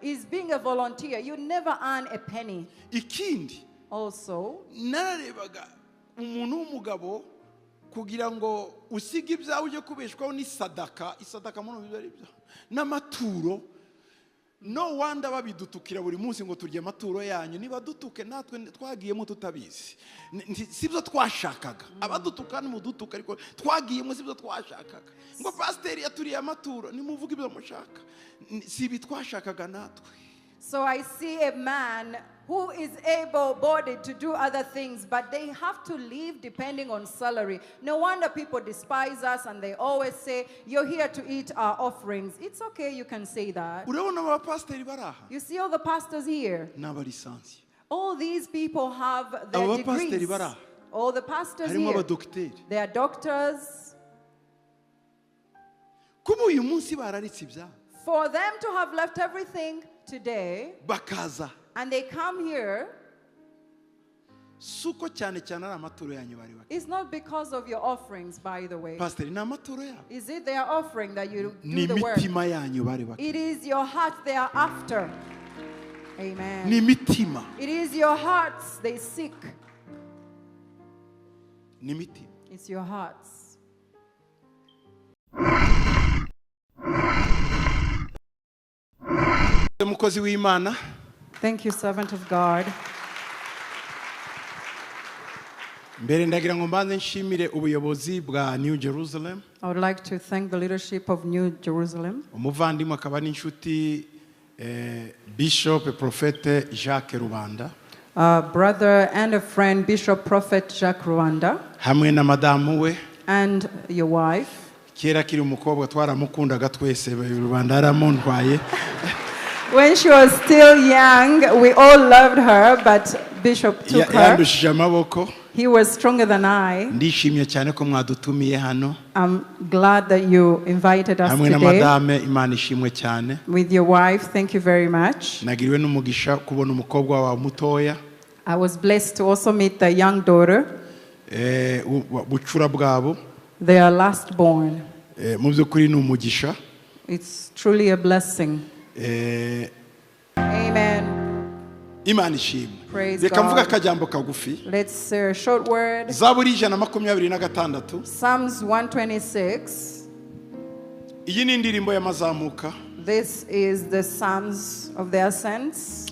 is being a volunteer. You never earn a penny. Ikindi. Also, nararebaga umuntu w'umugabo kugira ngo usige ibyawe uje kubeshwaho ni isadaka muno bibari byo n'amaturo. No wonder babidutukira buri munsi ngo turye amaturo yanyu. Niba dutuke natwe twagiyemo tutabizi. Sibyo twashakaga. Abadutuka ni mudutuka ariko twagiyemo sibyo twashakaga. Ngo pastor yaturiye amaturo nimuvuga ibyo mushaka. Sibi twashakaga natwe. So I see a man who is able-bodied to do other things, but they have to live depending on salary. No wonder people despise us and they always say, you're here to eat our offerings. It's okay, you can say that. You see all the pastors here? All these people have their degrees. All the pastors here, they are doctors. For them to have left everything today, and they come here, it's not because of your offerings, by the way. Is it their offering that you do the work? It is your heart they are after. Amen. It is your hearts they seek. It's your hearts. Thank you, servant of God. I would like to thank the leadership of New Jerusalem. Bishop Prophet Jacques Rubanda. Brother and a friend, Bishop Prophet Jacques Rwanda. And your wife. When she was still young, we all loved her, but Bishop took her. He was stronger than I. I'm glad that you invited us today. With your wife, thank you very much. I was blessed to also meet the young daughter. They are last born. It's truly a blessing. Amen. Praise God. Let's say a short word. Psalms 126. This is the Psalms of the Ascents.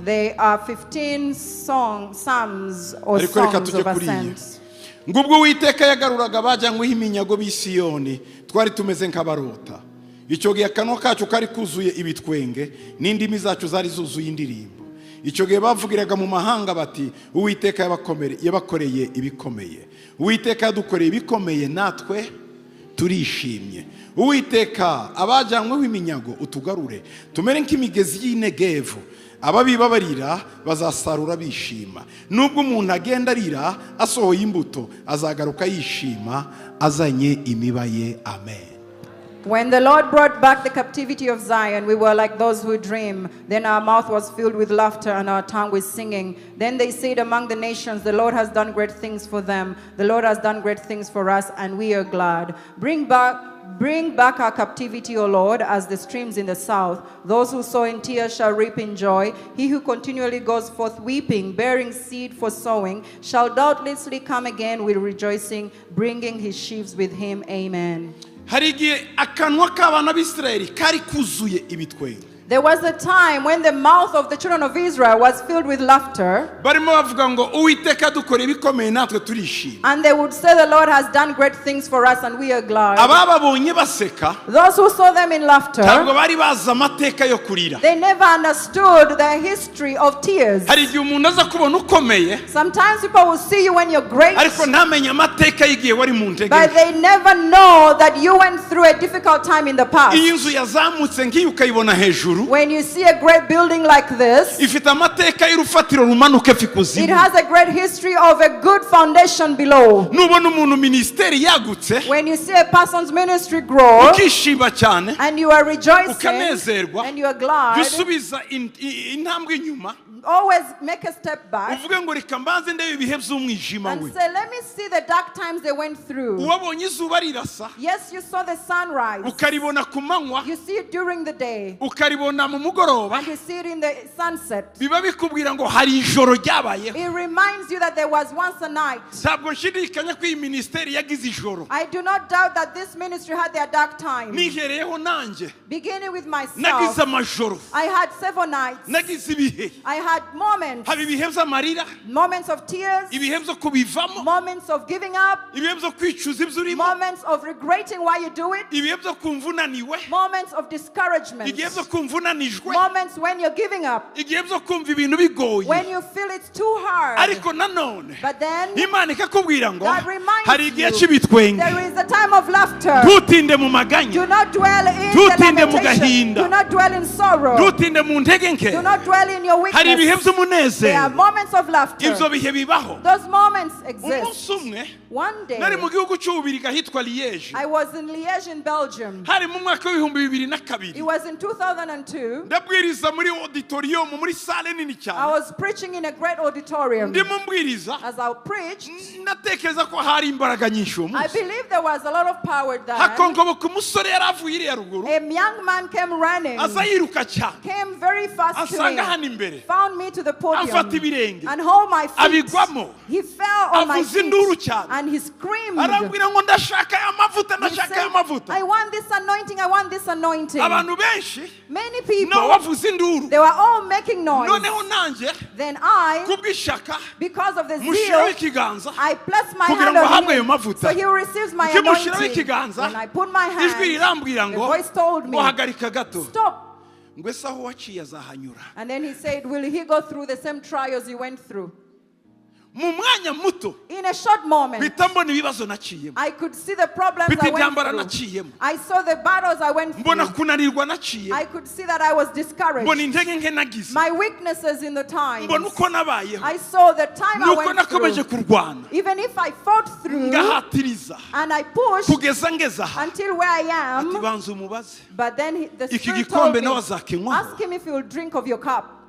They are 15 psalms or songs of ascents. Ngubwo Uwiteka yagaruraga bajyanyweho iminyago b'Isiyoni twari tumeze nk'abarota. Icyo gihe akanwa kacu kari kuzuye ibitwenge n'indimi zacu zari zuzuye indirimbo. Icyo gihe bavugiraga mu mahanga bati Uwiteka yabakoreye ibikomeye. Uwiteka yadukoreye ibikomeye natwe turishimye. Uwiteka abajyanyweho iminyago utugarure tumere nk'imigezi y'Inegevu. Ababibabarira bazasarura bishima. Nubwo umuntu agenda arira asohoye imbuto azagaruka yishima azanye imibaye. Amen. When the Lord brought back the captivity of Zion, we were like those who dream. Then our mouth was filled with laughter and our tongue with singing. Then they said among the nations, the Lord has done great things for them. The Lord has done great things for us, and we are glad. Bring back our captivity, O Lord, as the streams in the south. Those who sow in tears shall reap in joy. He who continually goes forth weeping, bearing seed for sowing, shall doubtlessly come again with rejoicing, bringing his sheaves with him. Amen. There was a time when the mouth of the children of Israel was filled with laughter. And they would say, the Lord has done great things for us and we are glad. Those who saw them in laughter, they never understood the history of tears. Sometimes people will see you when you're great, but they never know that you went through a difficult time in the past. hejuru, when you see a great building like this, ifite amateka y'urufatiro rumanuka fikuzimu. it has a great history of a good foundation below. Nubona umuntu ministeri yagutse, When you see a person's ministry grow, ukishima cyane, and you are rejoicing, ukanezerwa, and you are glad, gusubiza intambwe inyuma, always make a step back uvuge ngo reka mbanze ndebe ibihe by'umwijima we. and say, let me see the dark times they went through. Uwabonye izuba rirasa, Yes, you saw the sunrise. ukaribona ku manywa, You see it during the day, ukaribona mu mugoroba, and you see it in the sunset. biba bikubwira ngo hari ijoro ryabayeho. It reminds you that there was once a night. Ntabwo nshidikanya ko iyi ministeri yagize ijoro. I do not doubt that this ministry had their dark time. Nihereyeho nanjye, Beginning with myself, nagize amajoro, I had several nights. nagize ibihe, I had moments, haba ibihe by'amarira, moments of tears, ibihe byo kubivamo, moments of giving up, ibihe byo kwicuza ibyo urimo, moments of regretting why you do it, ibihe byo kumva unaniwe, moments of discouragement, igihe byo kumva unanijwe, moments when you're giving up, igihe byo kumva ibintu bigoye. when you feel it's too hard. Ariko nanone But then Imana ikakubwira ngo God reminds hari igihe you cy'ibitwenge. there is a time of laughter. Ntutinde mu maganya, Do not dwell in Ntutinde the mu lamentation. gahinda. Do not dwell in sorrow. ntutinde mu ntege nke. Do not dwell in your Hari ibihe weakness. There are by'umunezero, moments of laughter. ibyo bihe bibaho. Those moments Umunsi exist. umwe One day, nari mu gihugu cy'Ububirigi ahitwa Liège, I was in Liège in Belgium. hari mu mwaka w'ibihumbi 2002. It was in 2002. ndabwiriza muri auditorium, muri sale nini I cyane. was preaching in a great auditorium. ndimo mbwiriza, As I preached, natekereza ko hari imbaraga nyinshi uwo I munsi. believe there was a lot of power there. hakongoboka umusore yari avuye iriya ruguru, A young man came running, aza yiruka cyane, came very fast to ansanga hano me, imbere, found me to the amfata podium, ibirenge, and hold my feet. abigwamo, He fell on my avuza induru feet, cyane, and he screamed. arambwira ngo ndashaka aya mavuta, He ndashaka said, aya mavuta. I want this anointing, I want this anointing. Abantu benshi Many nabo people, bavuza induru. they were all making noise. Noneho nanjye Then I, kubw'ishaka because of the mushyiraho zeal, ikiganza, I placed my kugira hand ngo on ahabwe ayo him, mavuta. so he receives my Ukimushyiraho anointing. ikiganza, When I put my ijwi hand, rirambwira the ngo voice told me, ngo hagarika gato, stop. ngo ese aho waciye azahanyura. And then he said, will he go through the same trials you went through? Mu mwanya muto In a short moment, mpita mbona ibibazo naciyemo, I could see the problems mpita I went intambara through. naciyemo, I saw the battles I went mbona through. kunanirwa naciyemo, I could see that I was mbona discouraged. intege nke nagize, My weaknesses in the time. mbona uko nabayeho, I saw the time I nuko went nakomeje through. kurwana, Even if I fought through ngahatiriza and I pushed kugeza ngeze aha. until where I Ati am, banza umubaze, but then the iki Spirit told gikombe me, nawe azakinywaho. ask him if he will drink of your cup.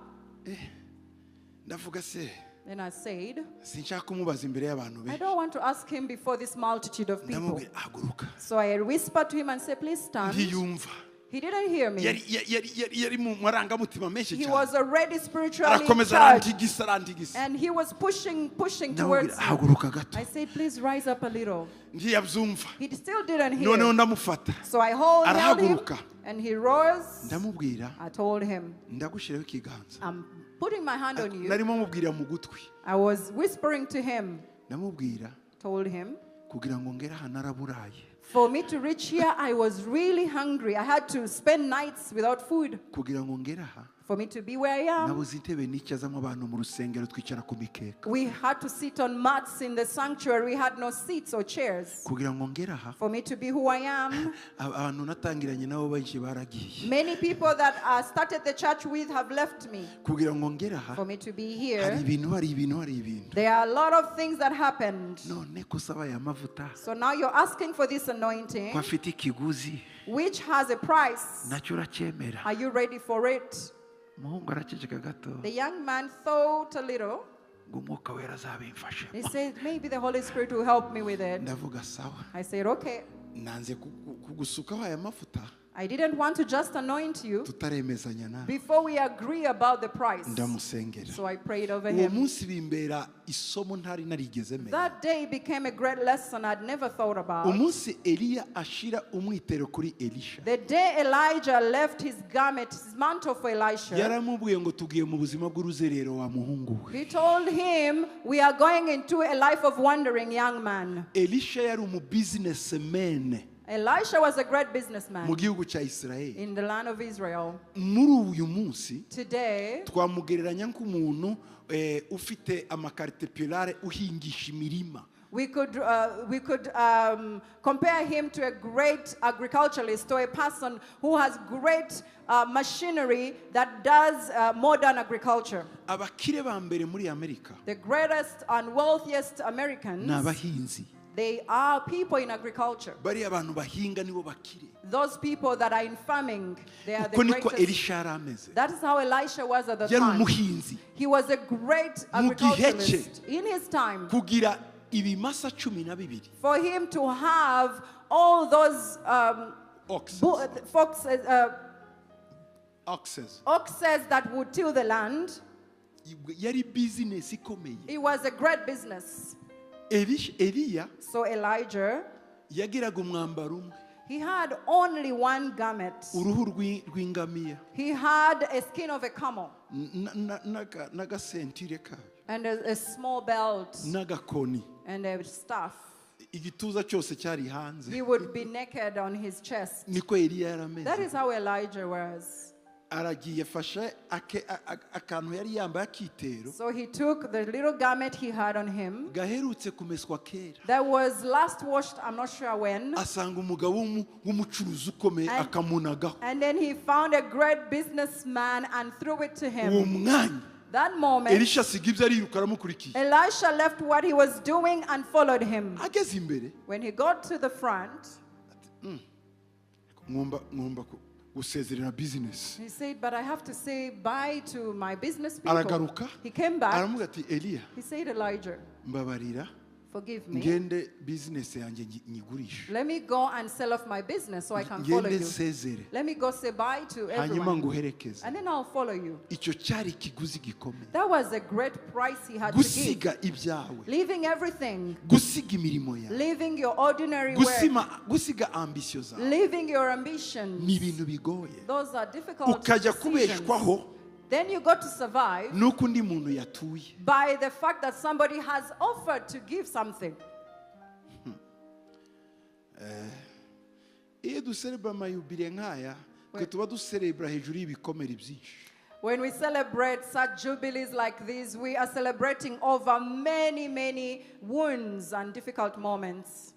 Ndavuga se Then I said, sinshaka kumubaza imbere y'abantu I benshi. don't want to ask him before this multitude of people. Ndamubwira haguruka. So I whispered to him and said, please stand. Ntiyumva. He didn't hear me. yari mu marangamutima menshi He cyane. was already spiritually Arakomeza charged. arantigisa. And he was pushing Ndamubwira towards me. haguruka gato. I said, please rise up a little. Ntiyabyumva. He still didn't hear. Noneho ndamufata. So I held him Arahaguruka. and he rose. Ndamubwira I told him, ndagushyiraho ikiganza. I'm putting my hand on you. Narimo mubwira mu gutwi. I was whispering to him, Ndamubwira told him, kugira ngo ngere aha naraburaye. for me to reach here, I was really hungry. I had to spend nights without food. Kugira ngo ngere aha For me to be where I am, nabuze intebe nicazamo abantu mu rusengero twicara ku mikeka. we had to sit on mats in the sanctuary. We had no seats or chairs. Kugira ngo ngere aha For me to be who I am, abantu natangiranye nabo benshi baragiye. many people that I started the church with have left me. Kugira ngo ngere aha For me to be hari here, ibintu. there are a lot of things that happened. None ko saba ya mavuta So now you're asking for this anointing, ko afite ikiguzi which has a price. nacyo uracyemera. Are you ready for it? Umuhungu araceceka gato The young man thought a little. ngo umwuka wera azabimfashe. He said, maybe the Holy Spirit will help me with it. Ndavuga sawa, I said, okay. nanze kugusukaho aya mavuta I didn't want to just anoint you tutaremezanya nawe. before we agree about the price. Ndamusengera. So I prayed over Uwo him. munsi bimbera isomo ntari narigeze menya. That day became a great lesson I'd never thought about. Umunsi Eliya ashira umwitero kuri Elisha, The day Elijah left his garment, his mantle for Elisha, yaramubwiye ngo tugiye mu buzima bw'uruzerero wa muhungu we. he told him, we are going into a life of wandering, young man. Elisha yari businessman Elisha was a great mu businessman gihugu cya Isirayeli. in the land of Israel. Muri uyu munsi Today, twamugereranya nk'umuntu ufite amakarite pirare uhingisha imirima. We could compare him to a great agriculturalist, to a person who has great machinery that does modern agriculture. abakire ba mbere muri Amerika The greatest and wealthiest Americans, ni abahinzi. they are people in agriculture. Bariya abantu bahinga nibo bakire. Those people that are in farming, they are the Uko niko greatest. Elisha yari ameze. That is how Elisha was at the Yari time. umuhinzi. He was a great Mu gihe agriculturalist. In his time, kugira ibimasa 12 for him to have all those oxes oxes that would till the land, yari business ikomeye. it was a great business. Eliya So Elijah, yagiraga umwambaro umwe, he had only one garment. uruhu rw'ingamiya He had a skin of a camel n'agasentire kayo and a small belt n'agakoni. and a staff. Igituza cyose cyari hanze. He would be naked on his chest. Niko Eliya yari That ameze. is how Elijah was. Aragiye afashe akantu yari yambaye akitero So he took the little garment he had on him gaherutse kumeswa kera, that was last washed, I'm not sure when. asanga umugabo w'umucuruzi ukomeye And- akamunagaho. And then he found a great businessman and threw it to Uwo him. mwanya That moment, Elisha asiga ibyo ariruka aramukurikiye. Elisha left what he was doing and followed him. Ageze imbere When he got to the front, ngomba gusezerera business. he said, but I have to say bye to my business people. Aragaruka He came back. aramubwira ati Eliya, He said, Elijah, mbabarira forgive me. ngende business yanjye nyigurisha, Let me go and sell off my business so I can follow ngende you. nsezere, Let me go say bye to hanyuma everyone. nguherekeze. And then I'll follow you. Icyo cyari ikiguzi gikomeye. That was a great price he had to give. Gusiga ibyawe, Leaving everything. gusiga imirimo yawe, Leaving your ordinary work. gusiga ambisiyo zawe Leaving your ambitions. ni ibintu bigoye. Those are difficult Ukajya decisions. kubeshwaho Then you got to survive nuko undi muntu yatuye. by the fact that somebody has offered to give something. Iyo duserebra amayubire nk'aya twe tuba duserebra hejuru y'ibikomere byinshi. When we celebrate such jubilees like these, we are celebrating over many, many wounds and difficult moments.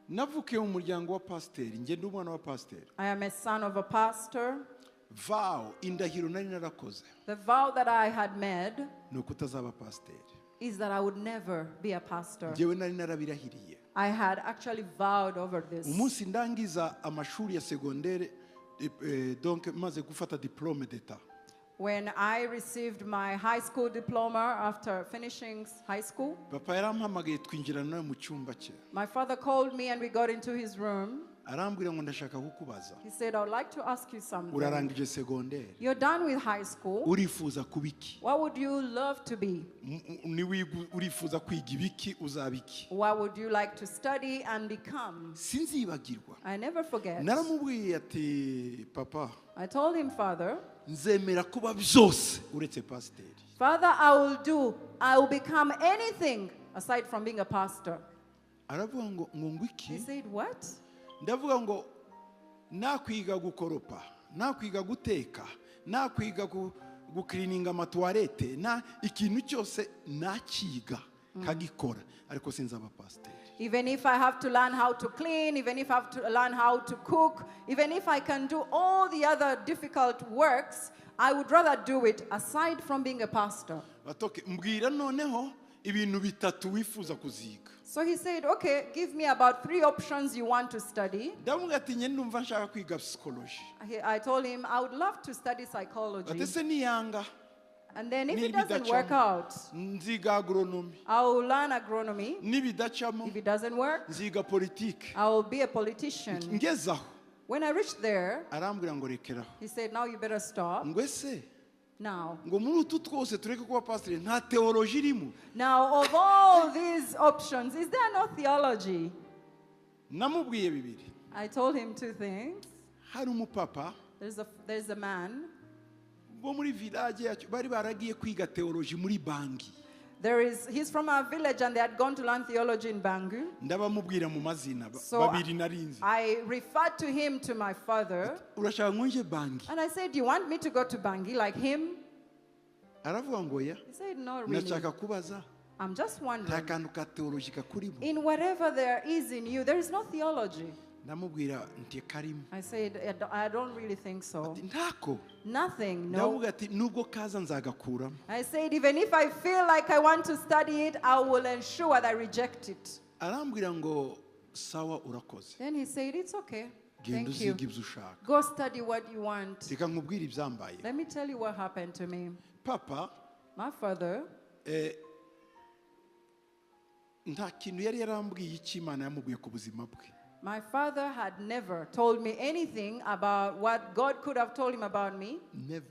Navukiye mu muryango wa pasiteri, njye ndi umwana wa pasiteri. I am a son of a pastor. Vow, indahiro nari narakoze The vow that I had made ni ukutazaba pasiteri. is that I would never be a pastor. Njyewe nari narabirahiriye. I had actually vowed over this. Umunsi ndangiza amashuri ya segondere, donc maze gufata diplome d'etat. When I received my high school diploma after finishing high school, Papa yarampamagaye twinjirana nawe mu cyumba cye. my father called me and we got into his room. Arambwira ngo ndashaka kukubaza. He said, I would like to ask you something. Urarangije segondere. You're done with high school. Urifuza kuba iki? What would you love to be? Urifuza kwiga ibiki uzaba iki? What would you like to study and become? Sinzibagirwa. I never forget. Naramubwiye ati papa, I told him, Father, nzemera kuba byose uretse pasiteri. Father, I will become anything aside from being a pastor. Aravuga ngo He iki? said, what? Ndavuga ngo nakwiga gukoropa, nakwiga guteka, nakwiga gukirininga amatuwarete, na ikintu cyose nakiga kagikora, ariko sinzaba pasiteri. Even if I have to learn how to clean, even if I have to learn how to cook, even if I can do all the other difficult works, I would rather do it aside from being a pastor. Batoke mbwira noneho ibintu bitatu wifuza kuziga. So he said, okay, give me about 3 options you want to study. Ndavuga ati njye ndumva nshaka kwiga psychology. I told him I would love to study psychology. Atese niyanga. And then if it Nibidachamo. doesn't work out, Nziga agronomy. I will learn agronomy. Nibidachamo. If it doesn't work, Nziga politiki. I will be a politician. Ngezaho. When I reached there, Arambwira ngo rekeraho. he said, now you better stop. Ngo ese Now, ngo muri utu twose tureke kuba pasiteri nta teoloji irimo. of all these options, is there no theology? Namubwiye bibiri. I told him 2 things. Hari umupapa There's a man. bo muri village yacu bari baragiye kwiga teoloji muri Bangi. He's from our village and they had gone to learn theology in Bangu. Ndabamubwira mu mazina So babiri narinzi. I referred to him to my father. Urashaka ngonje Bangi? And I said, do you want me to go to Bangi like him? Aravuga ngo ya. He said, no, really. Ndashaka kubaza. I'm just nta wondering, kantu ka theologika kurimo. in whatever there is in you, there is no theology. Ndamubwira nti karimo. I said, I don't really think so. Ntako. Nothing, no. Ndavuga ati nubwo kaza nzagakuramo. I said, even if I feel like I want to study it, I will ensure that I reject it. Arambwira ngo sawa urakoze. Then he said, it's okay. Genda Thank you. uziga ibyo ushaka. Go study what you want. Reka nkubwire ibyambaye. Let me tell you what happened to me. Papa, My father, nta kintu yari yarambwiye icyo Imana yamubwiye ku buzima bwe. my father had never told me anything about what God could have told him about me. Never.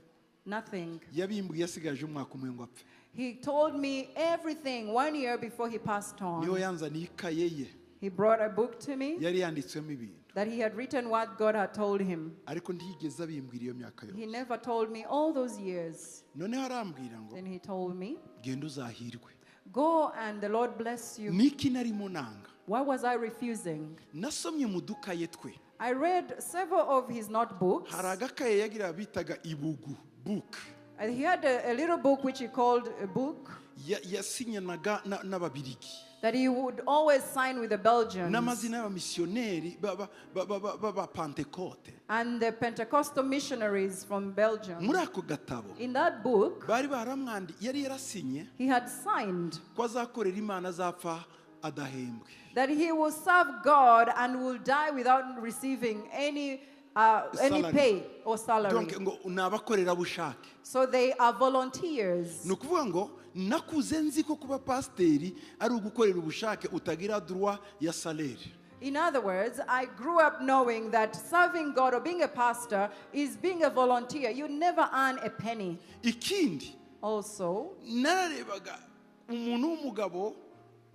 Nothing. Yabimbwiye yasigaje umwaka umwe ngo apfe. He told me everything 1 year before he passed Niyo on. yanzaniye ikaye ye. He brought a book to me Yari yanditswemo ibintu. that he had written what God had told him. Ariko ntiyigeze abimbwira iyo myaka He yose. never told me all those years. Noneho arambwira ngo Then he told me, genda uzahirwe. go and the Lord bless you. Niki narimo nanga. Why was I refusing? Nasomye mu dukaye twe. I read several of his notebooks. Hari agakaye yagira bitaga ibugu book. And he had a little book which he called a book Yasinyanaga n'ababirigi. that he would always sign with the Belgians N'amazina y'abamisiyoneri baba Pentecote. and the Pentecostal missionaries from Belgium. Muri ako gatabo In that book, bari baramwandi yari yarasinye he had signed ko azakorera Imana azapfa adahembwe. that he will serve God and will die without receiving any pay or salary. Donc ngo nabakorera bushake. So they are volunteers. Nukuvuga ngo nakuze nzi ko kuba pasiteri ari ugukorera ubushake utagira droit ya salaire. In other words, I grew up knowing that serving God or being a pastor is being a volunteer. You never earn a penny. Ikindi Also, nararebaga umuntu w'umugabo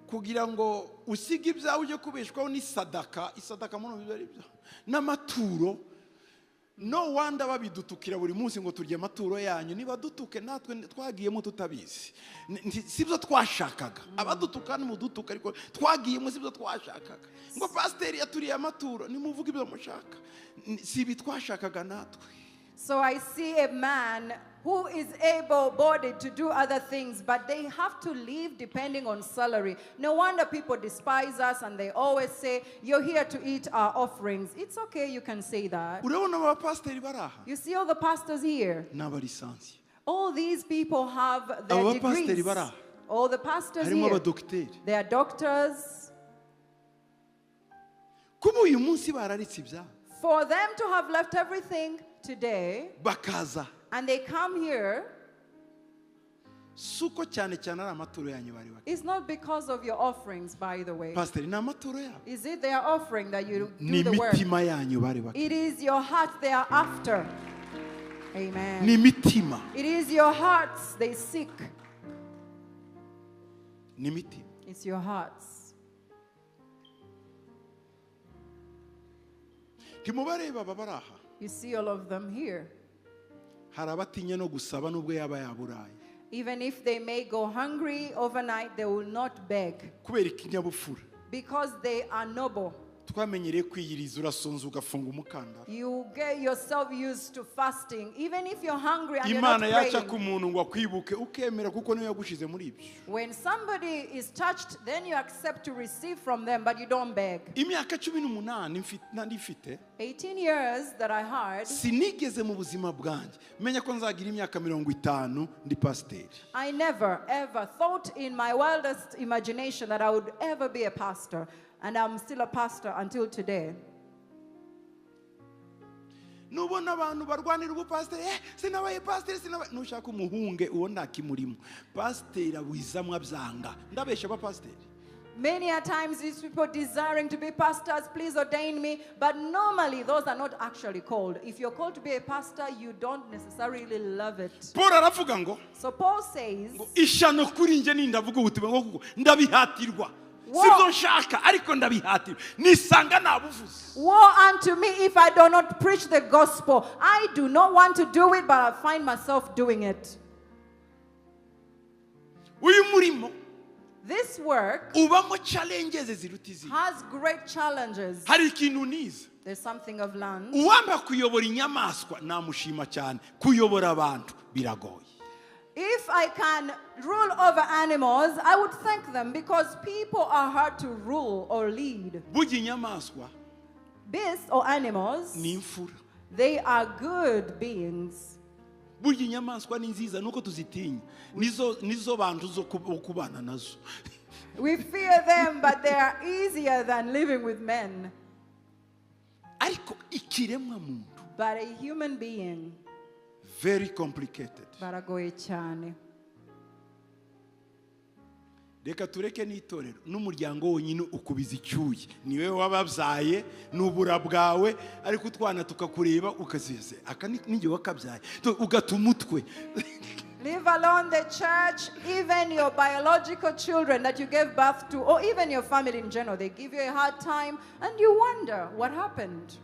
kugira ngo usige ibyawe ujye kubeshwaho isadaka muno bibari byo n'amaturo. No wonder babidutukira buri munsi ngo turye amaturo yanyu. Niba dutuke natwe twagiyemo tutabizi. Sibyo twashakaga. Abadutuka n'umudutuka ariko twagiyemo sibyo twashakaga. Ngo pasiteri yaturiye amaturo nimuvuga ibyo mushaka. Sibi twashakaga natwe. so I see a man who is able-bodied to do other things, but they have to live depending on salary. No wonder people despise us and they always say, you're here to eat our offerings. It's okay, you can say that. Urabona abapasiteri baraha. You see all the pastors here? N'abalisansi. All these people have their Abapasiteri degrees. baraha. All the pastors Harimo here, abadokiteri. they are doctors. Kuba uyu munsi bararitse ibya. For them to have left everything today, Bakaza. and they come here, Suko cyane cyane ari amaturo yanyu bari bake. it's not because of your offerings, by the way. Pasiteri ni amaturo yabo. Is it their offering that you Ni do the work? mitima yanyu bari bake. It is your heart they are after. Amen. Ni mitima. It is your hearts they seek. Ni mitima. It's your hearts. Timubareba babaraha. You see all of them here. Hari abatinya no gusaba nubwo yaba yaburaye. Even if they may go hungry overnight, they will not beg Kubera ikinyabupfura. because they are noble. Twamenyereye kwiyiriza urasonza ugafunga umukandara. You get yourself used to fasting. Even if you're hungry and you're Imana not yaca ku praying. muntu ngo akwibuke ukemera kuko niyo yagushize muri ibyo. When somebody is touched, then you accept to receive from them, but you don't beg. Imyaka 18 ndifite 18 years that I had, sinigeze mu buzima bwanjye menya ko nzagira imyaka 50 ndi pasiteri. I never ever thought in my wildest imagination that I would ever be a pastor. And I'm still a pastor until today. Nubona abantu barwanira ubupasiteri sinabaye pasiteri sinabaye nushaka umuhunge uwo ndakimurimo. Pasiteri awizamwa byanga ndabesha abapasiteri. Many a times these people desiring to be pastors, please ordain me. But normally those are not actually called. If you're called to be a pastor, you don't necessarily love it. Paul aravuga ngo So Paul says, ishano kuri nje nindavuga ubutumwa ngo kuko ndabihatirwa. Wow. Sibyo nshaka ariko ndabihatirwa. Nisanga nabuvuze. woe unto me if I do not preach the gospel. I do not want to do it, but I find myself doing it. Uyu murimo This work ubamo challenges ziruta izindi. has great challenges. Hari ikintu nize. There's something I've learned. Uwamba kuyobora inyamaswa namushima cyane. Kuyobora abantu biragoye. If I can rule over animals, I would thank them because people are hard to rule or lead. burya inyamaswa Beasts or animals, ni imfura. they are good beings. burya inyamaswa ni nziza nuko tuzitinya, nizo bantu zo kubana nazo. We fear them, but they are easier than living with men. Ariko ikiremwa muntu, But a human being, very complicated. baragoye cyane. Reka tureke n'itorero n'umuryango wonyine ukubiza icyuye, niwe wababyaye n'ubura bwawe, ariko utwana tukakureba ukazeze aka ninjye wakabyaye ugata umutwe. Leave alone the church, even your biological children that you gave birth to, or even your family in general. They give you a hard time, and you wonder what happened.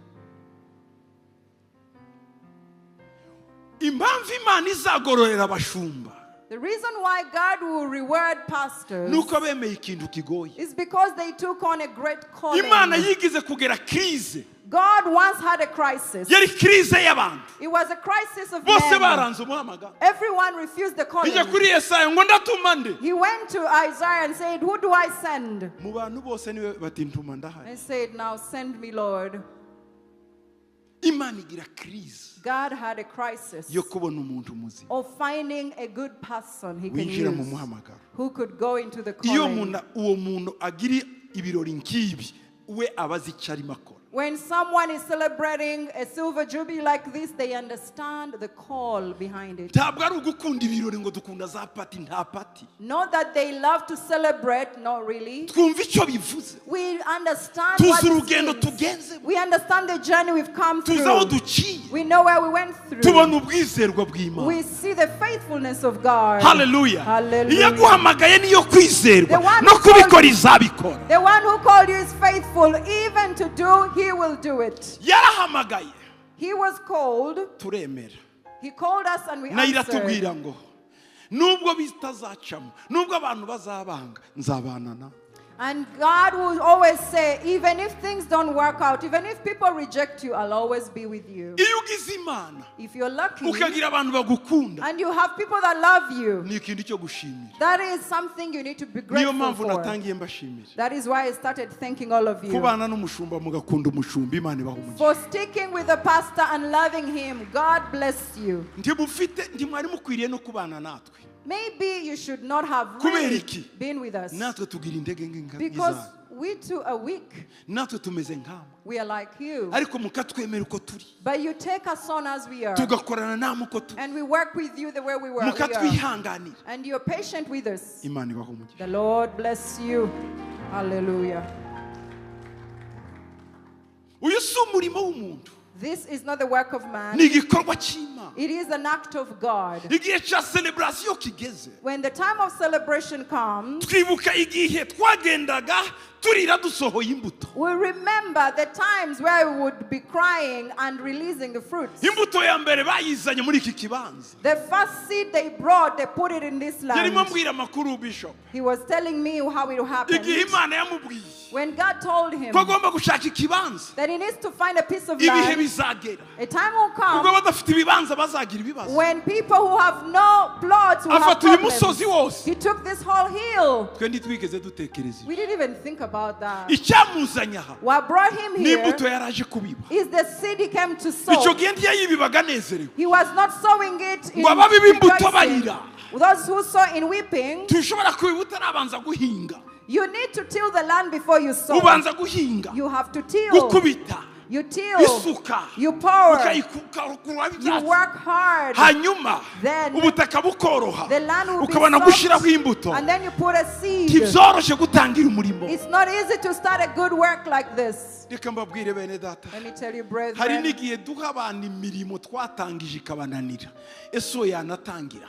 Impamvu Imana izagororera abashumba The reason why God will reward pastors nuko bemeye ikintu kigoye. is because they took on a great calling. Imana yigize kugera crise, God once had a crisis. yari crise y'abantu It was a crisis of bose men. baranze umuhamagaro. Everyone refused the calling. Ijya kuri Yesaya ngo ndatuma nde, He went to Isaiah and said, "Who do I send?" mu bantu bose niwe bati ntuma ndahari. And said, "Now send me, Lord." Imana igira crise God had a crisis yo kubona umuntu muzima of finding a good person he can winjira mu use muhamagaro. who could go into the Iyo calling. uwo muntu agira ibirori nk'ibi, we abazi icyo arimo akora. When someone is celebrating a silver jubilee like this, they understand the call behind it. Ntabwo ari ugukunda ibirori ngo dukunda za pati, nta pati. Not that they love to celebrate, not really. Twumva icyo bivuze, We understand tuzi what it urugendo means. tugenzemo, We understand the journey we've come tuzi aho through. duciye, We know where we went through. tubona ubwizerwa bw'Imana. We see the faithfulness of God. Hallelujah. Hallelujah. Iyo aguhamagaye niyo kwizerwa The one no who called kubikora izabikora. The one who called you is faithful. Even to do, he will do it. Yarahamagaye He was called. turemera, He called us and we nayo answered. iratubwira ngo nubwo bitazacamo, nubwo abantu bazabanga, nzabana nabo. And God will always say, even if things don't work out, even if people reject you, I'll always be with you. Iyo ugize Imana If you're lucky ukagira abantu bagukunda, and you have people that love you, ni ikintu cyo gushimira. that is something you need to be Niyo grateful mpamvu for. natangiye mbashimira. That is why I started thanking all of you Kubana n'umushumba mugakunda umushumba, Imana ibaha umugisha. for sticking with the pastor and loving him. God bless you. Ntimwari mukwiriye no kubana natwe. Maybe you should not have Kubera really iki? been with us Natwe tugira intege nke because nk'izanyu. we too are weak. Natwe tumeze nk'amwe, We are like you. ariko mukatwemera uko turi, But you take us on as we are. tugakorana namwe uko turi, And we work with you the way we are. mukatwihanganira. And you're patient with us. Imana ibaha umugisha. The Lord bless you. Hallelujah. Uyu si umurimo w'umuntu, This is not the work of man. ni igikorwa cy'Imana. It is an act of God. Igihe cya celebration kigeze, When the time of celebration comes, twibuka igihe twagendaga turira dusohoye imbuto. we remember the times where we would be crying and releasing the fruits. Imbuto ya mbere bayizanye muri iki kibanza. The first seed they brought, they put it in this Yarimo land. ambwira amakuru Bishop. He was telling me how it happened. Igihe Imana yamubwiye When God told him ko agomba gushaka ikibanza, that he needs to find a piece of ibihe land, bizagera a time will ubwo come badafite ibibanza bazagira ibibazo. when people who have no plots will have Afata uyu problems. musozi wose. He took this whole hill. Twe ntitwigeze dutekereza We didn't even think about that. icyamuzanye aha What brought him n'imbuto here yaraje kubiba. is the seed he came to Icyo sow. gihe ntiyayibibaga anezerewe. He was not sowing it in Ngo ababiba imbuto rejoicing. barira. Those who sow in weeping, Tushobora kubiba utarabanza guhinga. you need to till the land before you sow. Ubanza guhinga, You have to till. gukubita, You till. isuka, You pour. ukayikura You ibyatsi. work hard. Hanyuma Then ubutaka bukoroha, the land will be ukabona gushyiraho soft, imbuto. and then you put a seed. Ntibyoroshye gutangira umurimo. It's not easy to start a good work like this. Reka mbabwire bene data, Let me tell you, hari brethren. n'igihe duha abantu imirimo twatangije ikabananira, ese uwo yanatangira.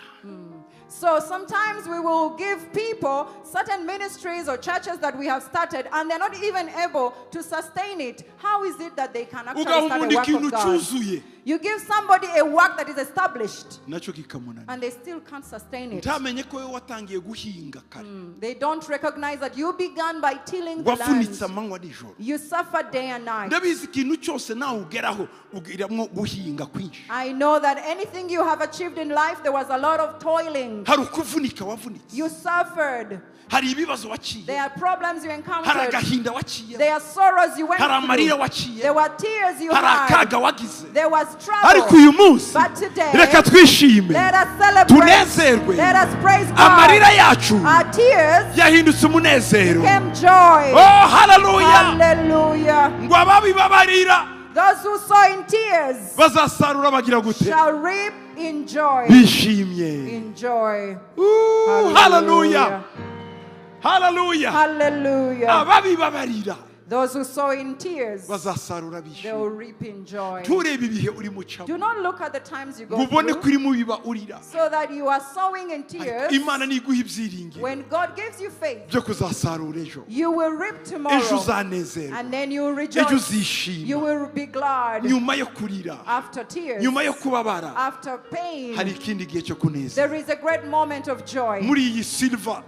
So sometimes we will give people certain ministries or churches that we have started and they're not even able to sustain it. How is it that they can actually Ugaha start a umuntu work ikintu of God? cyuzuye, You give somebody a work that is established, nacyo kikamunanira. and they still can't sustain it. Ntamenye ko wowe watangiye guhinga kare. They don't recognize that you began by tilling the Wavunitse land. amanywa n'ijoro. You suffer day and night. Ndabizi ikintu cyose nawe ugeraho ugiramwo guhinga kwinshi. I know that anything you have achieved in life, there was a lot of toiling. Hari ukuvunika wavunitse. You suffered. Hari ibibazo waciye. There are problems you Hari encountered. agahinda waciye. There are sorrows you went Hari amarira through. waciye. There were tears you Hari had. akaga wagize. There was Ariko trouble. uyu munsi But today, reka twishime. let us celebrate. Tunezerwe. Let us praise Amarira God. yacu Our tears yahindutse umunezero. became joy. Oh, hallelujah. Hallelujah. Ngo ababibabarira Those who sow in tears bazasarura bagira gute? shall reap in joy. Bishimye. In joy. Hallelujah. Hallelujah. Hallelujah. Ababibabarira Those who sow in tears, bazasarura they will bishimye. reap in joy. Turebe ibihe uri mu cyabo. Do not look at the times you go Ubone ko through, uri mu biba urira. so that you are sowing in tears. Imana niguha ibyiringiro When God gives you faith, byo kuzasarura ejo. you will reap Ejo tomorrow, uzanezerwa. and then you will Ejo rejoice. uzishima. You will be glad Nyuma yo kurira, after tears, nyuma yo kubabara, after pain. hari ikindi gihe cyo kunezerwa. There is a great moment of joy. Muri iyi silver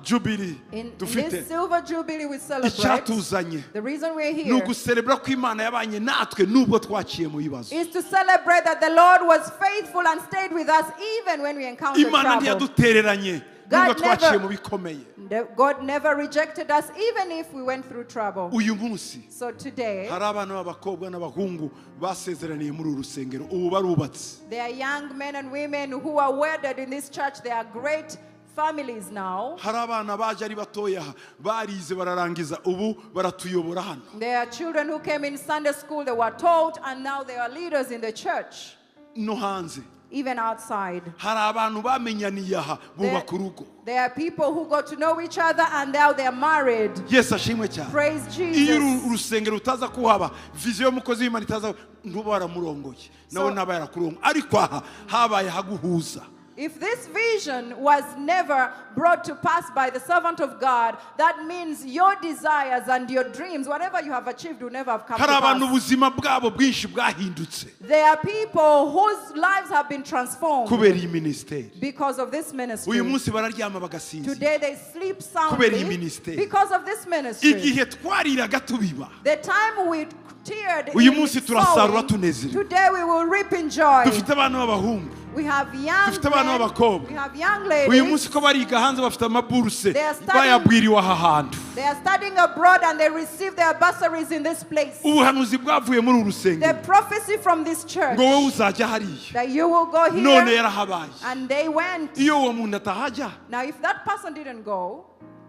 jubilee In dufite, this silver jubilee we celebrate. icyatuzanye The reason we're ni here uguserebura ko Imana yabanye natwe nubwo twaciye mu bibazo. is to celebrate that the Lord was faithful and stayed with us even when we encountered Imana trouble. ntiyadutereranye nubwo God twaciye never- mu bikomeye. God never rejected us even if we went through trouble. Uyu munsi So today, hari abana b'abakobwa n'abahungu basezeraniye muri uru rusengero, ubu barubatse. there are young men and women who are wedded in this church. They are great families now. Hari abana baje ari batoya barize bararangiza, ubu baratuyobora hano. There are children who came in Sunday school, they were taught, and now they are leaders in the church, No hanze even outside. hari abantu bamenyaniye aha bubaka urugo. There are people who got to know each other and now they are married. Yesu ashimwe cyane. Praise Iyo Jesus. urusengero utaza kuhaba, viziyo y'umukozi w'Imana itaza, ntuba waramurongoye nawe ntaba yarakurongo. Ariko aha habaye haguhuza. If this vision was never brought to pass by the servant of God, that means your desires and your dreams, whatever you have achieved, will never have come to Hari abantu pass. ubuzima bwabo bwinshi bwahindutse There are people whose lives have been transformed kubera iyi ministeri. because of this ministry. Uyu munsi bararyama bagasinzira Today they sleep kubera iyi soundly ministeri. because of this ministry. Igihe twariraga tubiba, The time we teared uyu in munsi turasarura sowing, tunezerewe. today we will reap in joy. Dufite abana b'abahungu, We have young dufite abana men, b'abakobwa. we have young Uyu ladies. munsi ko bariga hanze bafite amaburuse They are studying- bayabwiriwe aha hantu. They are studying abroad and they receive their bursaries in this place. Ubuhanuzi bwavuye muri uru The rusengero prophecy from this church ngo wowe uzajya hariya, that you will go none here, yarahabaye. and they went. Iyo uwo muntu atahajya, Now, if that person didn't go,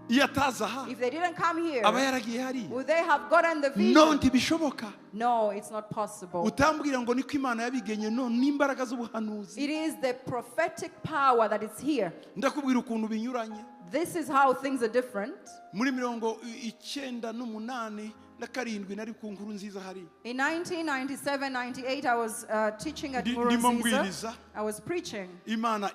iyo ataza aha, if they didn't come here, aba yaragiye hariya. would they have gotten the vision? No, ntibishoboka. No, it's not possible. Utambwira ngo niko Imana yabigenye, no, n'imbaraga z'ubuhanuzi. It is the prophetic power that is here. Ndakubwira ukuntu binyuranye. This is how things are different. Muri 1998 nari ku nkuru nziza hariya. In 1997-98, I was teaching at Ndimo Murakagire. mbwiriza. I was preaching. Imana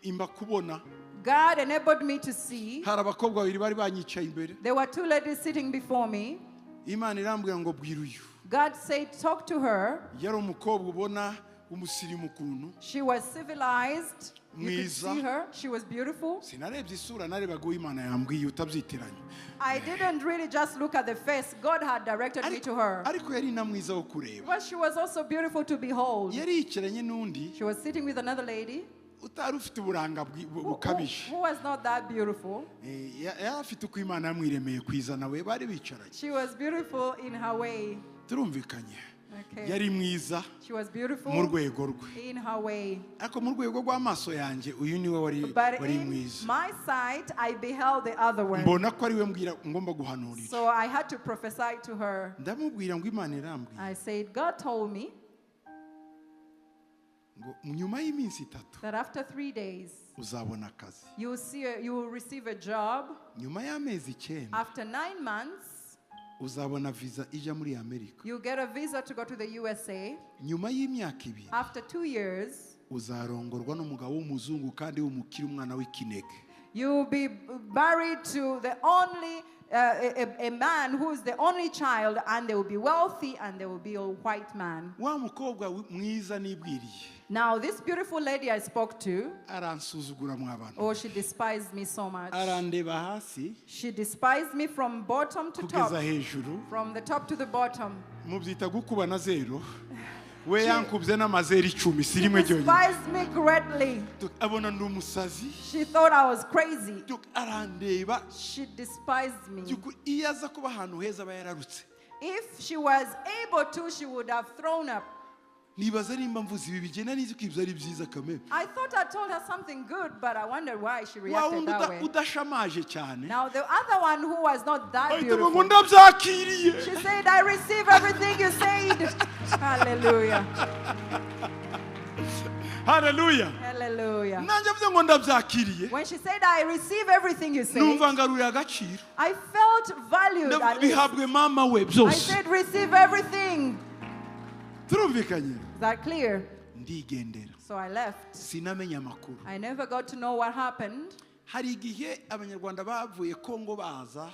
imba kubona. God enabled me to see. Hari abakobwa babiri bari banyicaye imbere. There were two ladies sitting before me. Imana irambwira ngo bwira uyu. God said, talk to her. Yari umukobwa ubona umusirimu kuntu. She was civilized. You could Mwiza. see her. She was beautiful. Sinarebye isura, narebaga uwo Imana yambwiye utabyitiranye. I didn't really just look at the face. God had directed me to her. Ariko yari na mwiza wo kureba. But she was also beautiful to behold. Yari yicaranye n'undi She was sitting with another lady utari ufite uburanga who bukabije. was not that beautiful. Yari afite uko Imana yamwiremeye kwizana, we bari bicaranye. She was beautiful in her way. Turumvikanye. Okay. Yari mwiza She was beautiful mu rwego rwe. in her way. Ariko mu rwego rw'amaso yanjye uyu niwe But wari in mwiza. my sight, I beheld the other one. Mbona ko ari we mbwira ngomba guhanurira. So I had to prophesy to her. Ndamubwira ngo Imana irambwiye I said, God told me ngo nyuma y'iminsi 3 that after 3 days, uzabona akazi. you will receive a job. Nyuma y'amezi 9 After 9 months, uzabona visa ija muri Amerika. you get a visa to go to the USA. Nyuma y'imyaka 2 After 2 years, uzarongorwa n'umugabo w'umuzungu kandi w'umukire, umwana w'ikinege. you will be married to the only a man who is the only child, and they will be wealthy, and they will be a white man. wa mukobwa mwiza nibwiriye Now, this beautiful lady I spoke to, aransuzugura mw'abantu oh, she despised me so much. arandeba hasi She despised me from bottom to top, kugeza hejuru from the top to the bottom. mubyita gukuba na zero we yankubye n'amazeri 10 si rimwe ryonyine Despised me greatly. abona ndi umusazi She thought I was crazy. arandeba She despised me. iyo aza kuba ahantu heza aba yararutse If she was able to, she would have thrown up. nibaza nimba mvuze ibi bigena nizi ko ibyo ari byiza kamere I thought I told her something good, but I wondered why she wa reacted wundi that way. udashamaje cyane Now, the other one who was not that ahita ngo beautiful, ndabyakiriye she said, I receive everything you said. Hallelujah. haleluya Hallelujah. nanjye avuze ngo ndabyakiriye When she said, I receive everything you said, numva ngaruriye agaciro I felt valued. At least. bihabwe mama we I byose said, receive everything. turumvikanye Is that clear? ndigendera So I left. sinamenya amakuru I never got to know what happened. hari igihe abanyarwanda bavuye kongo baza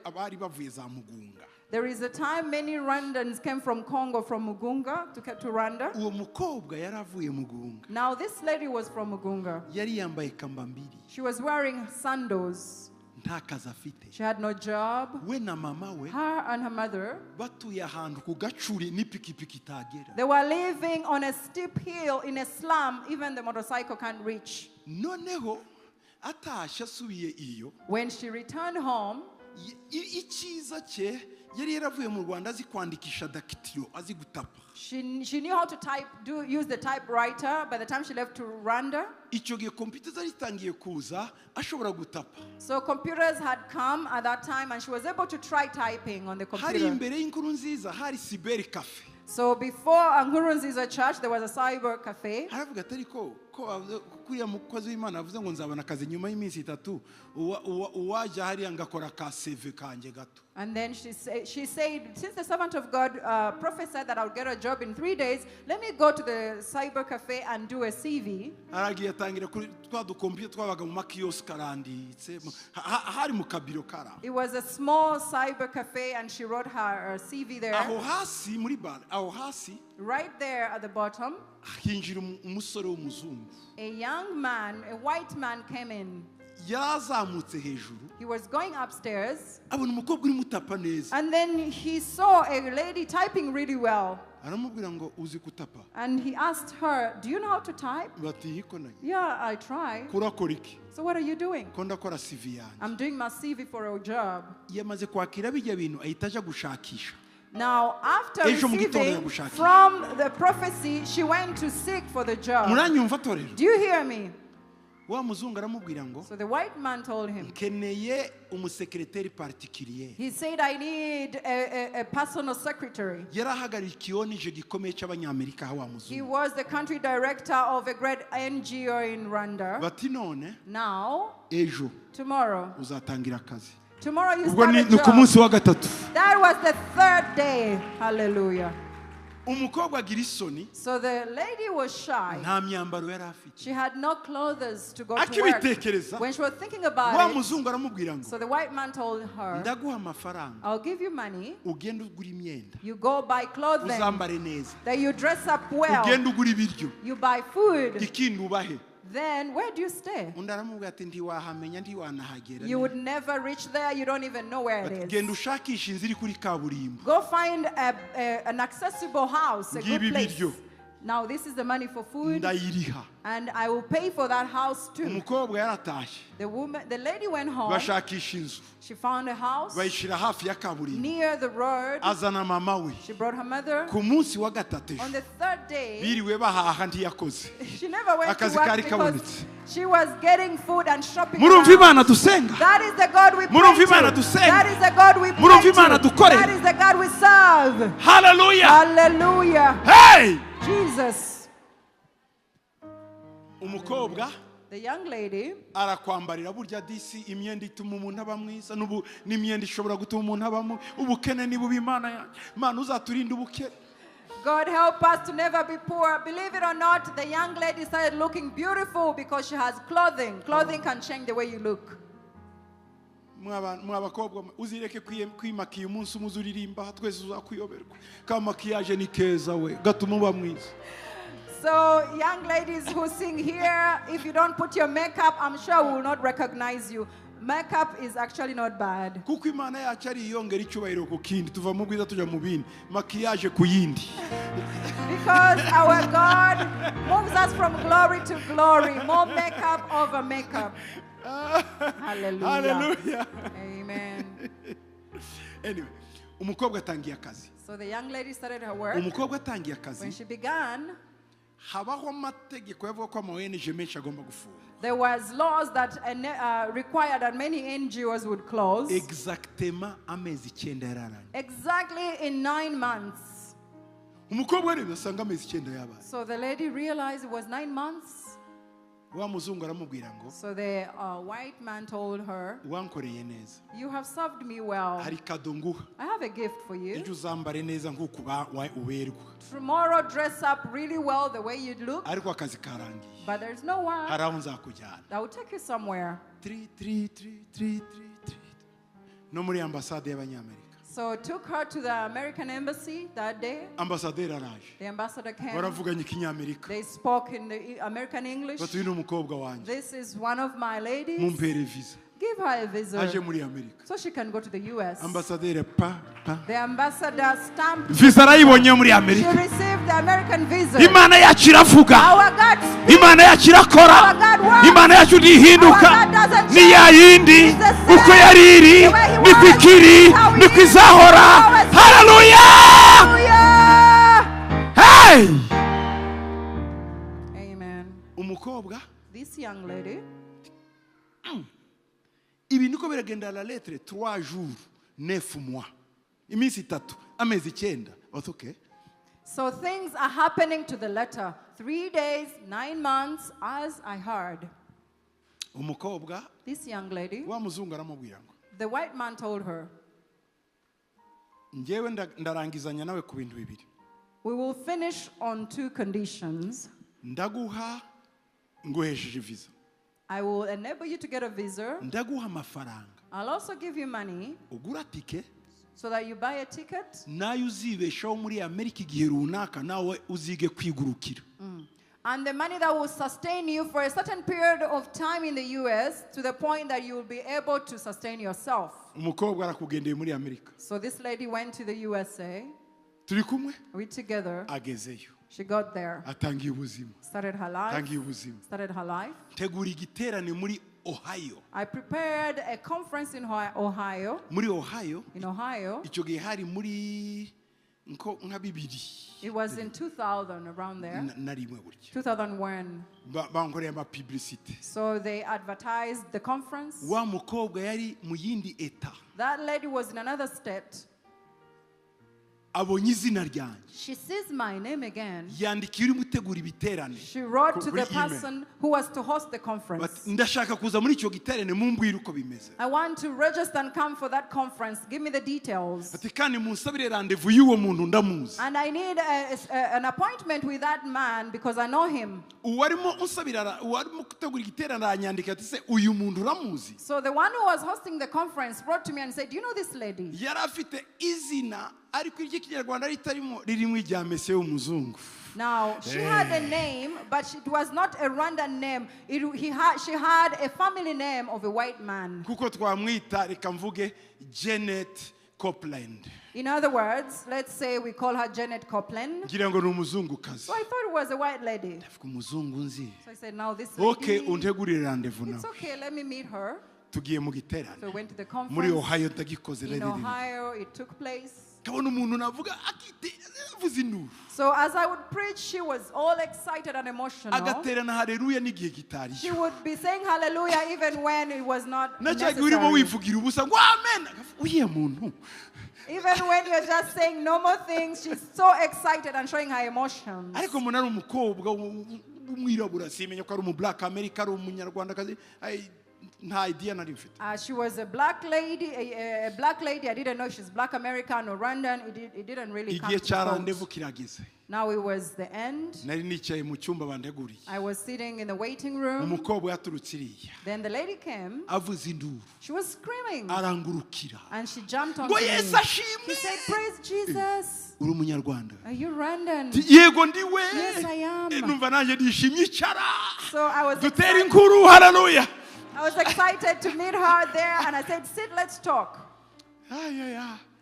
abari bavuye za mugunga There is a time many Rwandans came from Congo, from Mugunga to Rwanda. uwo mukobwa yari avuye mugunga Now this lady was from Mugunga. yari yambaye kamba mbiri She was wearing sandals. nta kazi afite She had no job. we na mama we Her and her mother, batuye ahantu ku gacuri n'ipikipiki itagera they were living on a steep hill in a slum. Even the motorcycle can't reach. noneho atashye asubiye iyo When she returned home, icyiza cye yari yaravuye mu Rwanda azi kwandikisha dakitiro azi gutapa she knew how to use the typewriter. By the time she left to Rwanda, icyo gihe kompiyuta zari zitangiye kuza ashobora gutapa so computers had come at that time, and she was able to try typing on the hari computer. imbere y'inkuru nziza hari siberi cafe So before Nkurunziza church, there was a cyber cafe. haravuga atari ko kuriya mukozi w'Imana avuze ngo nzabona akazi nyuma y'iminsi 3 uwajya hariya ngakora ka CV kanje gato. And then she said, since the servant of God prophesied that I'll get a job in 3 days, let me go to the cyber cafe and do a CV. aragiye atangira kuri twa dukompiyuta twabaga mu makiosk karanditse hari mu kabiro kara It was a small cyber cafe, and she wrote her CV there. aho hasi muri bar aho hasi Right there at the bottom, hinjira umusore w'umuzungu a young man, a white man came in. yazamutse hejuru He was going upstairs, abona umukobwa uri mutapa neza and then he saw a lady typing really well. aramubwira ngo uzi gutapa And he asked her, do you know how to type? bati yiko nayo Yeah, I try. kurakora iki So what are you doing? ko ndakora CV yanjye I'm doing my CV for a job. yamaze kwakira bijya bintu ahita aja gushakisha Now, after Ejo mu gitondo receiving yagushakira. from the prophecy, she went to seek for the job. muranyumva torero Do you hear me? wa muzungu aramubwira ngo So the white man told him, nkeneye umusekreteri particulier he said, I need a personal secretary. yarahagarariye ikiyonije gikomeye cy'abanyamerika wa He muzungu was the country director of a great NGO in Rwanda. bati none Now, ejo tomorrow uzatangira akazi you ubwo start a ni ku job. munsi wa gatatu That was the third day. Hallelujah. umukobwa agira isoni So the lady was shy. nta myambaro yari afite She had no clothes to go to work. akibitekereza When she was thinking wa about it, muzungu aramubwira ngo so the white man told her, ndaguha amafaranga I'll give you money. ugenda ugura imyenda You go buy clothing. uzambare neza That you dress up well. ugenda ugura ibiryo You buy food. ikindi ubahe Then where do you stay? undi aramubwira ati ntiwahamenya ntiwanahagera You would never reach there. You don't even know where it genda is. ushakisha inzira iri kuri kaburimbo Go find an accessible house, a good Ngibi place. biryo. Now this is the money for food, ndayiriha and I will pay for that house too. umukobwa yaratashye The lady went home. bashakisha inzu She found a house bayishyira hafi ya kaburimbo near the road. azana mama we She brought her mother. ku munsi wa gatatu ejo On the third day, biriwe bahaha ntiyakoze she never went to Akazi work kari because kabonetse. she was getting food and shopping murumva around. imana dusenga That is the God we Murumva pray Imana to. dusenga. That is the God we Murumva pray Imana to. dukorera. That is the God we serve. haleluya Hallelujah. hey Jesus. umukobwa The young lady, arakwambarira burya disi imyenda ituma umuntu aba mwiza n'imyenda ishobora gutuma umuntu abamo ubukene ni bubi imana yanjye imana uzaturinde ubukene God help us to never be poor. Believe it or not, the young lady started looking beautiful because she has clothing. Clothing can change the way you look. mwabakobwa uzireke kwimakiye umunsi umuze uririmba twese uzakuyoberwa ka makiyaje ni keza we gatuma uba mwiza. So young ladies who sing here, if you don't put your makeup, I'm sure we will not recognize you. Makeup is actually not bad. Kuko Imana yacu ari yongera icyubahiro ku kindi tuva mu bwiza tuja mu bindi makiyaje ku yindi. Because our God moves us from glory to glory, more makeup over makeup. Hallelujah. Hallelujah. Amen. Anyway, umukobwa atangiye akazi. So the young lady started her work. Umukobwa atangiye akazi. When she began, habaho amategeko yavuga ko ama-ONG menshi agomba gufunga. There was laws that required that many NGOs would close. Exactement amezi 9 yararanye. Exactly in 9 months. Umukobwa rero asanga amezi 9 yabaye. So the lady realized it was 9 months. Wa muzungu aramubwira ngo. So the white man told her, wankoreye neza. You have served me well. Hari kadonguha. I have a gift for you. Ejo uzambare neza nkuko uberwa. Tomorrow dress up really well the way you'd look. Ariko akazi karangiye. But there's no one. Haraho nzakujyana. I will take you somewhere. 3 no muri ambassade y'abanyamerika. So took her to the American embassy that day. Ambassadeur araje. The ambassador came. Baravuganye ikinyamerika. They spoke in the American English. Batuye n'umukobwa wanje. This is one of my ladies. Mumpere visa. Give her a visa. Aje muri Amerika. So she can go to the US. Ambassadeur pa. The ambassador stamped. Visa arayibonye muri She Amerika. received the American visa. Imana yacu iravuga. Our God speaks. Imana yacu irakora. Our God works. Imana yacu ntihinduka. Our God doesn't Ni ya yindi. He's the same. Uko yari iri. The way he Niko was. ikiri. How he Niko is. izahora. Always. Hallelujah. Hallelujah. Hey. Amen. Umukobwa. This young lady. Ibi niko biragenda la lettre 3 jours 9 mois. Iminsi 3 amezi 9. That's okay. So things are happening to the letter. 3 days, 9 months, as I heard. Umukobwa. This young lady. Wa muzungu aramubwira ngo. The white man told her, Njewe ndarangizanya nawe ku bintu bibiri. we will finish on 2 conditions. Ndaguha nguhesheje visa. I will enable you to get a visa. Ndaguha amafaranga. I'll also give you money Ugura tike. so that you buy a ticket. Nayo uzibeshaho muri Amerika igihe runaka nawe uzige kwigurukira. And the money that will sustain you for a certain period of time in the US to the point that you will be able to sustain yourself. Umukobwa arakugendeye muri Amerika. So this lady went to the USA. Turi kumwe? We together. Agezeyo. She got there. Atangiye ubuzima. Started her life. Atangiye ubuzima. Started her life. Tegura igiterane muri Ohio. I prepared a conference in Ohio. Muri Ohio. In Ohio. Icyo gihe hari muri nka 2. It was in 2000, around there. Na rimwe gutya. 2001. Bankoreye ama publicity. So they advertised the conference. Wa mukobwa yari mu yindi eta. That lady was in another state. Abonye izina ryanjye. She sees my name again. Yandikiye uri mutegura ibiterane. She wrote to Kuri the email. person who was to host the conference. Ndashaka kuza muri icyo giterane mumbwire uko bimeze. I want to register and come for that conference. Give me the details. Ati kandi munsabire rendezvous y'uwo muntu ndamuzi. And I need an appointment with that man because I know him. Uwarimo unsabira uwarimo gutegura igiterane aranyandika ati se uyu muntu uramuzi. So the one who was hosting the conference wrote to me and said, "Do you know this lady?" Yari afite izina ariko iryo kinyarwanda ritarimo ririmo ijya mese y'umuzungu. Now, she had a name, but it was not a random name. She had a family name of a white man. Kuko twamwita reka mvuge Janet Copeland. In other words, let's say we call her Janet Copeland. Ngira ngo ni umuzungukazi. So I thought it was a white lady. Ndavuga umuzungu nzi. So I said, now this lady. Okay, untegurire rendezvous It's nawe. okay, let me meet her. Tugiye mu giterane. So we went to the Muri conference. Ohio ndagikoze In rero. Ohio, it took place. Kabona umuntu navuga akite avuze induru. So as I would preach, she was all excited and emotional. Agaterana haleluya n'igihe kitari. She would be saying hallelujah even when it was not Nacaga urimo necessary. wivugira ubusa ngo amen. Uye muntu. Even when you're just saying normal things, she's so excited and showing her emotions. Ariko umuntu ari umukobwa umwirabura simenya ko ari umu black America ari umunyarwanda kazi. nta idea nari mfite. She was a black lady, a black lady. I didn't know she's black American or Rwandan. It didn't really come Igihe to cya thought. rendezvous kirageze. Now it was the end. Nari nicaye mu cyumba bandeguriye. I was sitting in the waiting room. Umukobwa yaturutse iriya. Then the lady came. Avuze induru. She was screaming. Arangurukira. And she jumped on Ngo me. Yesu ashimwe. She said, "Praise Jesus." Uri umunyarwanda. Are you Rwandan? Yego ndiwe. Yes, I am. Numva nanjye nishimye icara. So I was Dutere excited. inkuru, haleluya. I was excited to meet her there, and I said, "Sit, let's talk."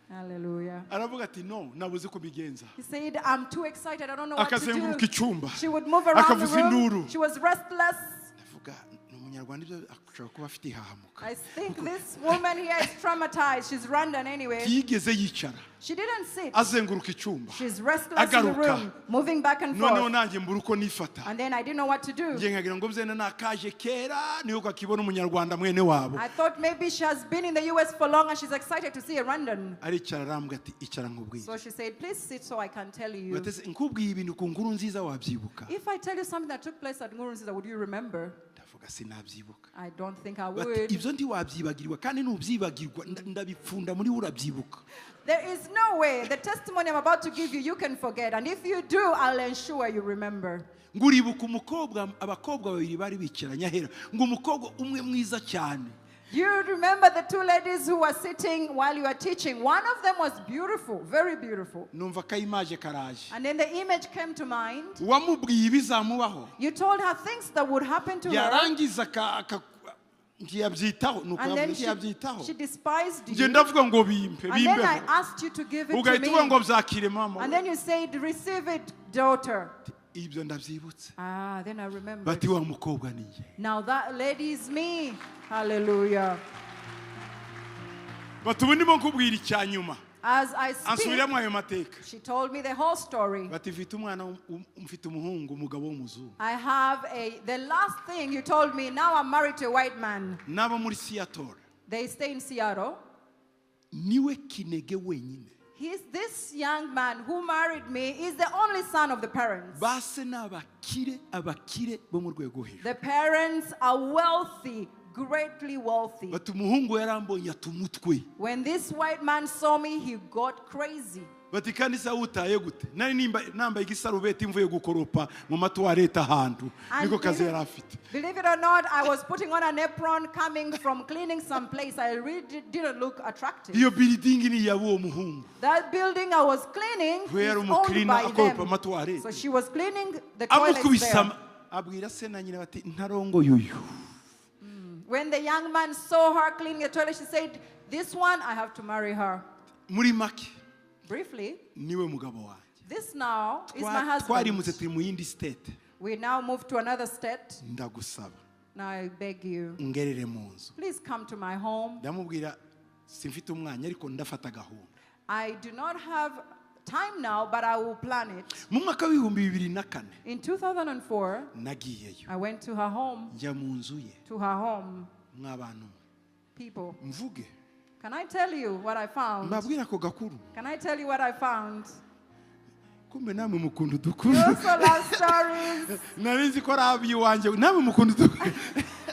Hallelujah. Aravuga ati no, nabuze kubigenza. He said, "I'm too excited. I don't know what to Akazenguruka do." icyumba. She would move around the Akavuza induru. room. She was restless. Ndavuga ni umunyarwanda ibyo ashobora kuba afite ihahamuka. I think this woman here is traumatized. She's Rwandan anyway. Yigeze yicara. She didn't sit. Azenguruka icyumba. She's restless in the room, moving back and Noneho forth. nanjye mbura uko nifata. And then I didn't know what to do. Ngiye nkagira ngo byene nakaje kera niho kakibona umunyarwanda mwene wabo. I thought maybe she has been in the US for long and she's excited to see a Rwandan. Aricara arambwa ati icara nkubwiye. So she said, "Please sit so I can tell you." Batese nkubwiye ibintu ku nkuru nziza wabyibuka. If I tell you something that took place at Nkurunziza, would you remember? Ndavuga sinabyibuka. I don't think I Bati would. ibyo ndi wabyibagirwa kandi nubyibagirwa ndabipfunda muri urabyibuka. There is no way. The testimony I'm about to give you, you can forget. And if you do, I'll ensure you remember. Nguribuka umukobwa abakobwa babiri bari bicaranye ahera ngo umukobwa umwe mwiza cyane. Do you remember the two ladies who were sitting while you were teaching? One of them was beautiful, very beautiful. Numva ka image karaje. And then the image came to mind. Wamubwiye ibizamubaho. You told her things that would happen to her. Yarangiza ntiyabyitaho nuko And then ntiyabyitaho. she despised Nge you. ndavuga ngo bimpe And then I bimpe. asked you to give it to Ugahita uvuga ngo me. byakire mama. And then you said, "Receive it, daughter." Ibyo ndabyibutse. Then I remembered. Bati wa mukobwa ni nge. Now that lady is me. Hallelujah. Bati ubu ndimo nkubwira icyanyuma. As I speak, Ansubiramo ayo mateka. she told me the whole story. Bati mfite umwana mfite umuhungu umugabo w'umuzungu. I have the last thing you told me, now I'm married to a white man. Nabo muri Seattle. They stay in Seattle. Niwe kinege wenyine. This young man who married me is the only son of the parents. Base abakire bo mu rwego hejuru. The parents are wealthy, greatly wealthy. Bati umuhungu yarambonye atumutwe. When this white man saw me, he got crazy. Bati kandi sa utaye gute nari nambaye igisarubeti mvuye gukoropa mu matuwareta ahantu niko kazi yari afite. Believe it or not, I was putting on an apron coming from cleaning some place. I really didn't look attractive. Iyo building ni yabo muhungu. That building I was cleaning is owned by them. So she was cleaning the toilets there. Abwira se na nyina bati ntarongo yuyu. When the young man saw her cleaning the toilet, she said, "This one, I have to marry her." Muri make Briefly, niwe mugabo wanje. this now is my Twari muze husband. turi mu yindi state. We now move to another state. Ndagusaba Now I beg you, ungerere mu nzu. please come to my home. Ndamubwira simfite umwanya ariko ndafata gahunda. I do not have time now, but I will plan it. Mu mwaka w'ibihumbi 2004 In 2004, nagiyeyo. I went to her home, Njya mu nzu ye to her home. mw'abantu. People, Mvuge. can I tell you what I found? Mbabwira ko gakuru. Can I tell you what I found? Kumbe namwe mukunda You udukuru. also love stories. Nari nzi ko ari iwanjye namwe mukunda udukuru.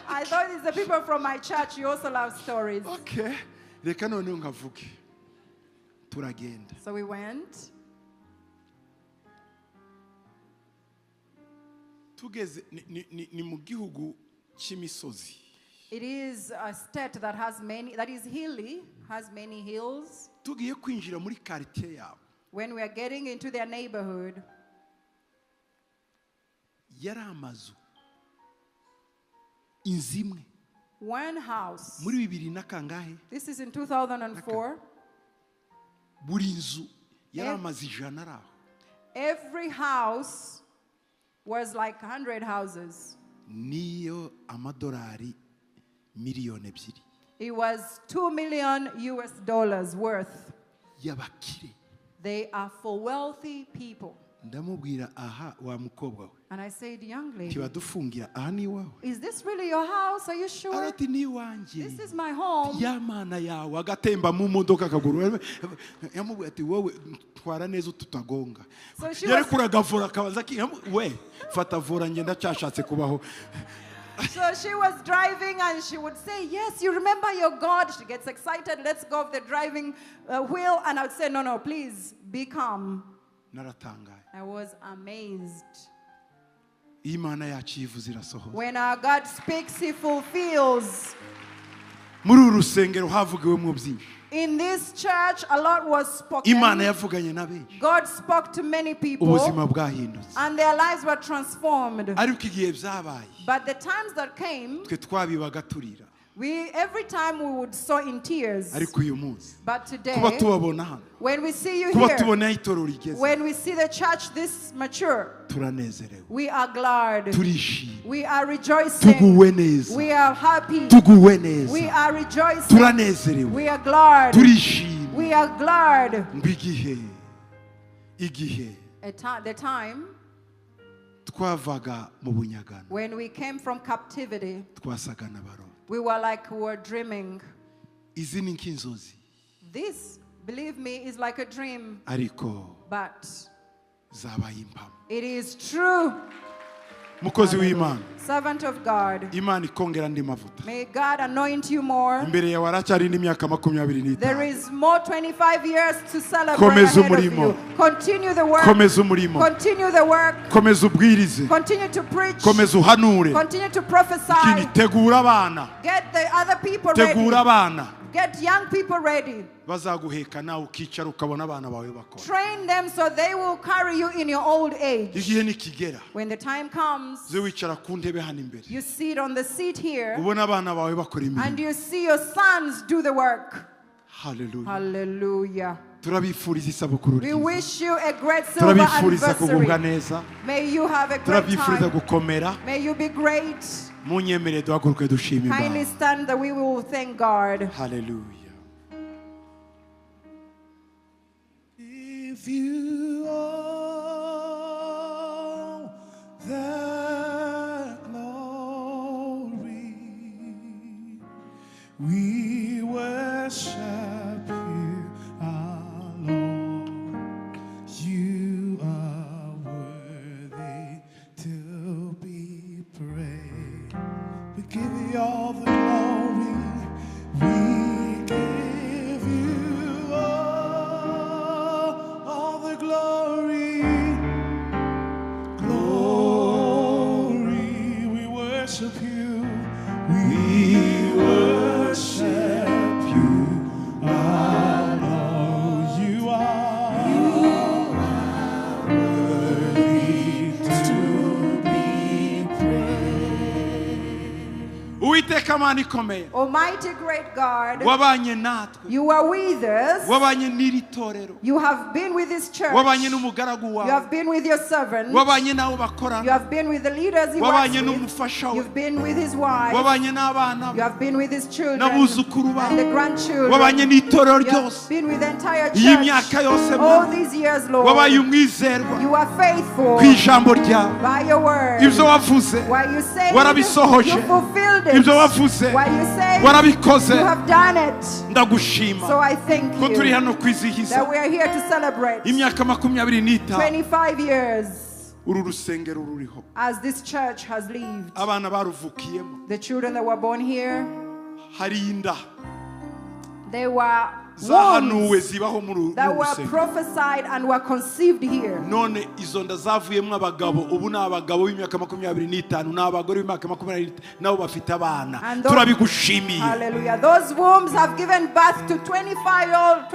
I thought it's the people from my church. You also love stories. Okay. Reka noneho nkavuge. Turagenda. So we went. Tugeze ni mu gihugu cy'imisozi. It is a state that has that is hilly, has many hills. Tugiye kwinjira muri quartier yabo. When we are getting into their neighborhood, yari amazu. Inzu imwe. one house. Muri 2000 na kangahe? This is in 2004. Buri nzu yari amazu 100 araho. Every house was like 100 houses. Niyo amadolari miliyoni 2. It was $2 million worth. Y'abakire. They are for wealthy people. Ndamubwira aha wa mukobwa we. And I said, "Young lady, Tibadufungira aha ni wawe. is this really your house? Are you sure? Arati ni wanje. This is my home." Yamana yawe agatemba mu modoka kaguru. Yamubwira ati wowe twara neza tutagonga. So she Yari was, kuragavura kabaza ki we fata vura ngenda cyashatse kubaho. So she was driving and she would say, yes, you remember your God. She gets excited. Let's go off the driving wheel. And I would say, no, please be calm. naratangaye. I was amazed. Imana yacu yivuze irasohoza. When our God speaks, he fulfills. Muri uru rusengero havugiwemo byinshi. In this church, a lot was spoken. Imana yavuganye na benshi. God spoke to many people. Ubuzima bwahindutse. And their lives were transformed. Ariko igihe byabaye. But the times that came, twe twabibaga turira. every time we would sow in tears. Ariko uyu munsi. But today, kuba tubabona hano. when we see you kuba here, tubona itoro rigeze. when we see the church this mature, turanezerewe. we are glad. Turishimye. We are rejoicing. Tuguwe neza. We are happy. Tuguwe neza. We are rejoicing. Turanezerewe. We are glad. Turishimye. We are glad. Igihe. The time twavaga mu bunyagano. when we came from captivity, Twasaga n'abarota. we were like we were dreaming. Izi ni nk'inzozi. This, believe me, is like a dream. Ariko But zabaye impamo. it is true. Mukozi w'Imana. Servant of God. Imana ikongera andi mavuta. May God anoint you more. Imbere yawe haracyari indi myaka 25. There is more 25 years to celebrate Komeza ahead of umurimo. you. Continue the work. Komeza umurimo. Continue the work. Komeza ubwirize. Continue to preach. Komeza uhanure. Continue to prophesy. Ikindi tegura abana. Get the other people ready. Tegura abana. Get young people ready. Bazaguheka nawe ukicara ukabona abana bawe bakora. Train them so they will carry you in your old age. Igihe nikigera. When the time comes, Ze wicara ku ntebe hano imbere. you sit on the seat here Ubona abana bawe bakora and imirimo. you see your sons do the work. Hallelujah. Hallelujah. Turabifuriza isabukuru We ryiza. wish you a great silver Turabifuriza kugubwa anniversary. neza. May you have a great Turabifuriza time. gukomera. May you be great. Munyemere duhaguruke dushime Kindly Imana. stand that we will thank God. Hallelujah. If you all the glory, we worship you, our Lord. You are worthy to be praised. We give you all the glory. We give you all the glory. Glory, we worship you. We worship you, our Lord. You are worthy to be praised. Uwiteka Mana ikomeye. Almighty great God, Wabanye natwe. you are with us. Wabanye n'iri torero. You have been with this church. Wabanye n'umugaragu You wawe. have been with your servant. Wabanye n'abo You bakorana. have been with the leaders he works Wabanye with. n'umufasha we. You've been with his wife. Wabanye n'abana You be. have been with his children N'abuzukuru and babo. the grandchildren. Wabanye n'itorero You have ryose. been with the entire Iyi church. myaka yose All Mana. these years, Lord. Wabaye umwizerwa You are faithful ku ijambo ryawe. by your word. Ibyo wavuze While you say warabisohoje. you fulfilled it. Ibyo wavuze While you say warabikoze. you have done it. Ndagushima So I thank ko turi you hano kwizihiza that we are here to celebrate imyaka 25 25 years uru rusengero ruriho. as this church has lived. Abana baruvukiyemo. The children that were born here, Hari inda they were zahanuwe wombs zibaho muri that were rusengero. prophesied and were conceived here. None izo nda zavuyemo abagabo, ubu ni abagabo b'imyaka 25 n'abagore b'imyaka 25 nabo bafite abana. And those- Turabigushimiye. Hallelujah. Those wombs have given birth to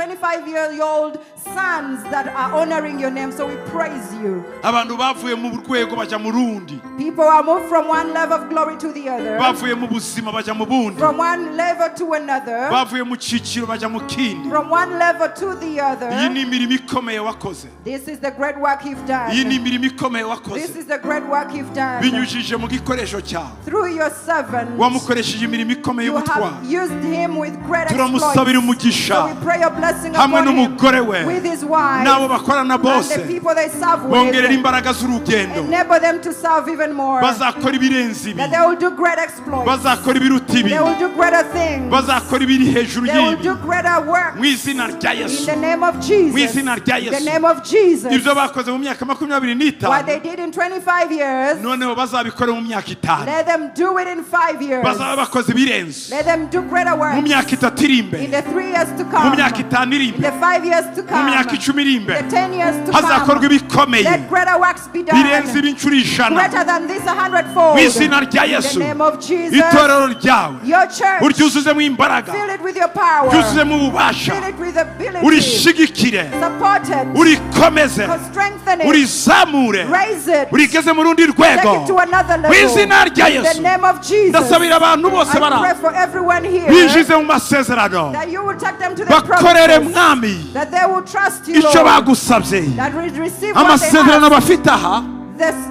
25-year-old sons that are honoring your name. So we praise you. Abantu bavuye mu rwego baja mu rundi. People are moved from one level of glory to the other, Bavuye mu buzima baja mu bundi. from one level to another, Bavuye mu ciciro baja mu kindi. from one level to the Iyi other. ni imirimo ikomeye wakoze. This is the great work you've Iyi ni done. imirimo ikomeye This wakoze. is the great work you've done. Binyujije mu gikoresho cyawe. Through your servant, Wamukoresheje imirimo ikomeye you y'ubutwari. have used him with great Turamusabira exploits. umugisha. So we pray your blessing Hamwe upon him n'umugore we. with with his wife, n'abo bakorana and bose the people they serve bongerera with, imbaraga z'urugendo, enable them to serve even more, bazakora ibirenze ibi, that they will do great exploits, bazakora ibiruta ibi, they will do greater things, bazakora ibiri hejuru they will y'ibi, do greater work mu izina rya in Yesu, the name of mu Jesus, izina rya in the Yesu. name of Jesus. Ibyo bakoze mu myaka 25 What they did in 25 years, noneho bazabikora mu myaka 5, let them do it in 5 years. bazaba bakoze ibirenze Let them do greater work mu myaka 3 iri in imbere, the 3 years to mu come, myaka 5 iri in imbere, the 5 years to mu come, myaka 10 iri in the imbere, 10 years to hazakorwa come. ibikomeye Let greater works be birenze done, ibinshuro 100 greater than this 100-fold. mu izina rya In the Yesu. name of Jesus, Itorero ryawe your church, uryuzuzemo imbaraga, fill it with your power, uryuzuzemo ububasha, fill it with ability, urishigikire, support it, urikomeze, strengthen it, urizamure, raise it, urigeze mu rundi take rwego it to another mu level. izina rya In the Yesu. name of Jesus, Ndasabira abantu bose I pray bara for everyone here binjize mu masezerano, that you will take them to the bakorere promises, mwami that they will trust you, icyo Lord, bagusabye, that will receive what they amasezerano have, bafite aha.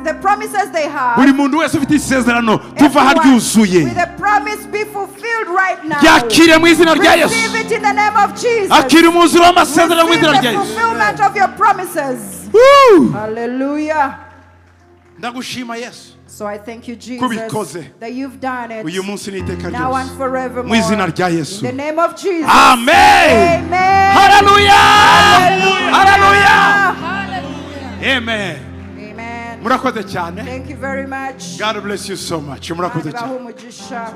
the promises they have. Buri muntu wese ufite isezerano tuva Everyone haryuzuye, with the promise be fulfilled right now. yakire mu izina rya Yesu. Receive it in the name of Jesus. Akira umwuzuro w'amasezerano mu Receive izina rya the Yesu. fulfillment of your promises. Woo! Hallelujah. Ndagushima Yesu So I thank you, Jesus, kubikoze that you've done it uyu munsi n'iteka now and ryose forevermore. mu izina rya In Yesu. the name of Jesus. Amen. Amen. Haleluya. Haleluya. Hallelujah. Amen. Amen. Murakoze cyane. Thank you very much. God bless you so much. Murakoze cyane. Umugisha.